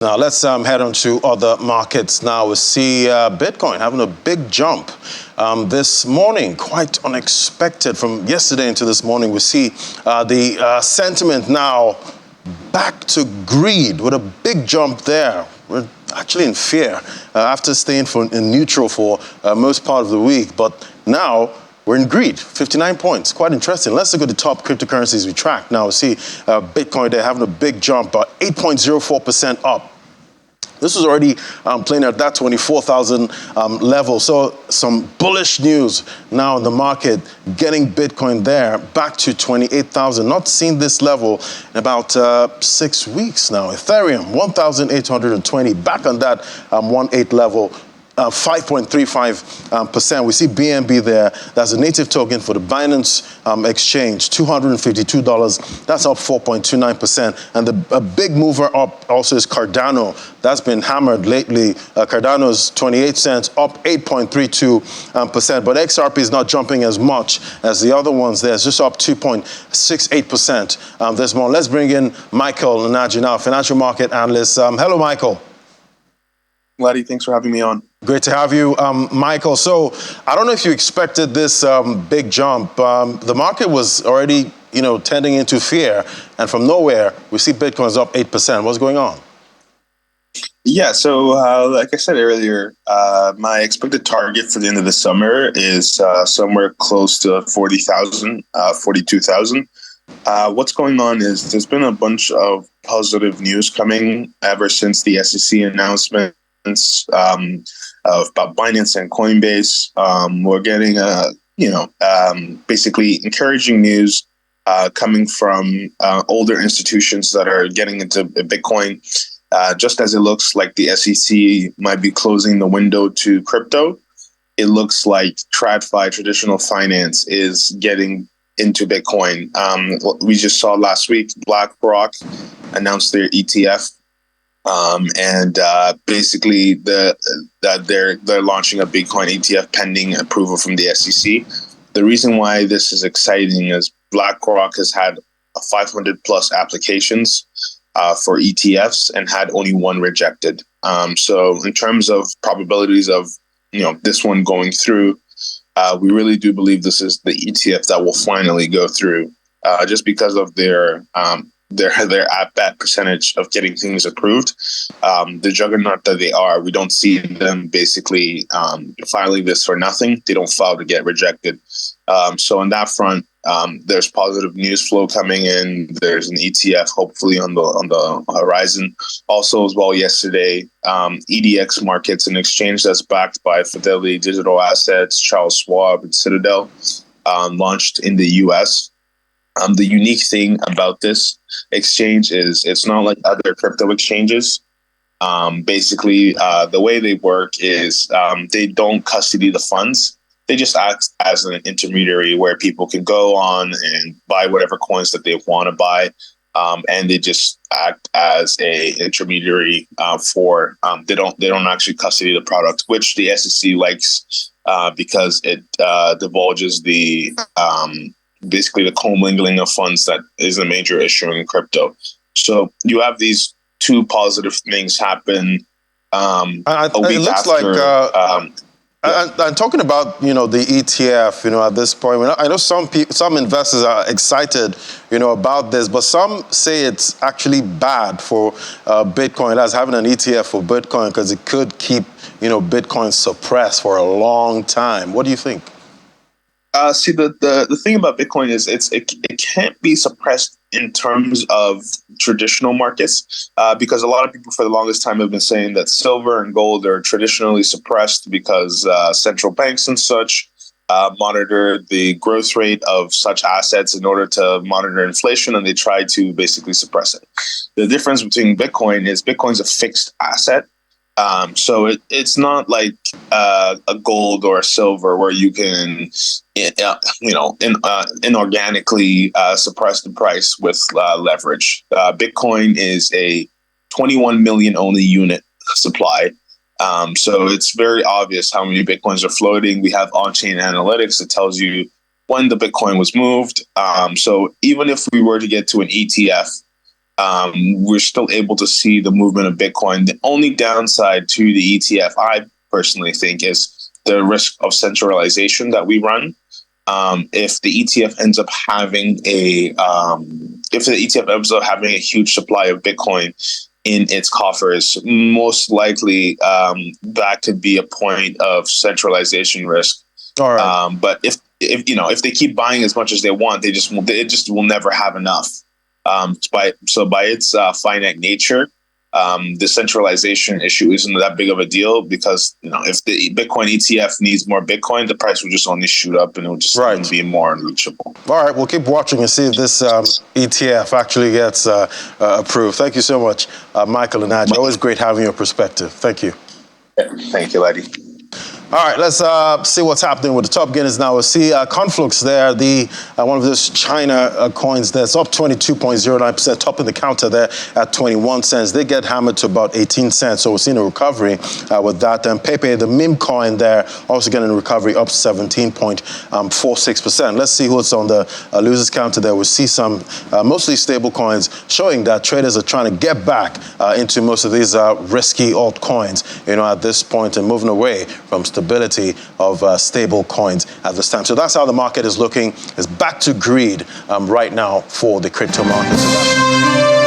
Now, let's head on to other markets now. We see Bitcoin having a big jump this morning, quite unexpected. From yesterday into this morning, we see the sentiment now back to greed with a big jump there. We're actually in fear after staying in neutral for most part of the week. But now we're in greed, 59 points. Quite interesting. Let's look at the top cryptocurrencies we track. Now we see Bitcoin there having a big jump, 8.04% up. This was already playing at that 24,000 level. So some bullish news now in the market, getting Bitcoin there back to 28,000. Not seen this level in about 6 weeks now. Ethereum, 1,820, back on that 1.8 level. 5.35%. We see BNB there. That's a native token for the Binance exchange, $252. That's up 4.29%. And a big mover up also is Cardano. That's been hammered lately. Cardano's 28 cents, up 8.32%. But XRP is not jumping as much as the other ones there. It's just up 2.68% this morning. Let's bring in Michael Nnaji now, financial market analyst. Hello, Michael. Laddie, thanks for having me on. Great to have you, Michael. So I don't know if you expected this big jump. The market was already, tending into fear, and from nowhere, we see Bitcoin's up 8%. What's going on? Yeah, so like I said earlier, my expected target for the end of the summer is somewhere close to 40,000, 42,000. What's going on is there's been a bunch of positive news coming ever since the SEC announcement about Binance and Coinbase. We're getting basically encouraging news coming from older institutions that are getting into Bitcoin. Just as it looks like the SEC might be closing the window to crypto, it looks like TradFi, traditional finance, is getting into Bitcoin. We just saw last week BlackRock announced their ETF. Basically they're launching a Bitcoin ETF pending approval from the SEC. The reason why this is exciting is BlackRock has had 500 plus applications for ETFs and had only one rejected. So in terms of probabilities of this one going through, we really do believe this is the ETF that will finally go through, just because of their at-bat percentage of getting things approved. The juggernaut that they are, we don't see them basically filing this for nothing. They don't file to get rejected. So on that front, there's positive news flow coming in. There's an ETF hopefully on the horizon. Also as well yesterday, EDX Markets, an exchange that's backed by Fidelity Digital Assets, Charles Schwab, and Citadel, launched in the US. The unique thing about this exchange is it's not like other crypto exchanges. Basically, the way they work is they don't custody the funds. They just act as an intermediary where people can go on and buy whatever coins that they want to buy. And they just act as a intermediary for they don't actually custody the product, which the SEC likes because it divulges the basically the commingling of funds that is a major issue in crypto. So you have these two positive things happen. A week it looks after, like. I'm talking about, the ETF, at this point. I know some investors are excited, about this, but some say it's actually bad for Bitcoin, as having an ETF for Bitcoin, because it could keep, Bitcoin suppressed for a long time. What do you think? See, the thing about Bitcoin is it can't be suppressed in terms of traditional markets, because a lot of people for the longest time have been saying that silver and gold are traditionally suppressed because central banks and such monitor the growth rate of such assets in order to monitor inflation, and they try to basically suppress it. The difference between Bitcoin is Bitcoin's a fixed asset. So it's not like a gold or a silver where you can, inorganically suppress the price with leverage. Bitcoin is a 21 million only unit supply. So it's very obvious how many Bitcoins are floating. We have on-chain analytics that tells you when the Bitcoin was moved. So even if we were to get to an ETF, we're still able to see the movement of Bitcoin. The only downside to the ETF, I personally think, is the risk of centralization that we run. If the ETF ends up having a huge supply of Bitcoin in its coffers, most likely that could be a point of centralization risk. All right. But if they keep buying as much as they want, it just will never have enough. By its finite nature, the centralization issue isn't that big of a deal, because if the Bitcoin ETF needs more Bitcoin, the price will just only shoot up and it will just be more unreachable. All right, we'll keep watching and see if this ETF actually gets approved. Thank you so much, Michael and Aj. Always great having your perspective. Thank you. Thank you, Laddie. All right, let's see what's happening with the top gainers now. We'll see Conflux there, one of those China coins that's up 22.09%, top in the counter there at 21 cents. They get hammered to about 18 cents, so we're seeing a recovery with that. And Pepe, the meme coin there, also getting a recovery up 17.46%. Let's see what's on the losers counter there. We'll see some mostly stable coins showing that traders are trying to get back into most of these risky altcoins, at this point, and moving away from stability of stable coins at this time. So that's how the market is looking. It's back to greed right now for the crypto market. So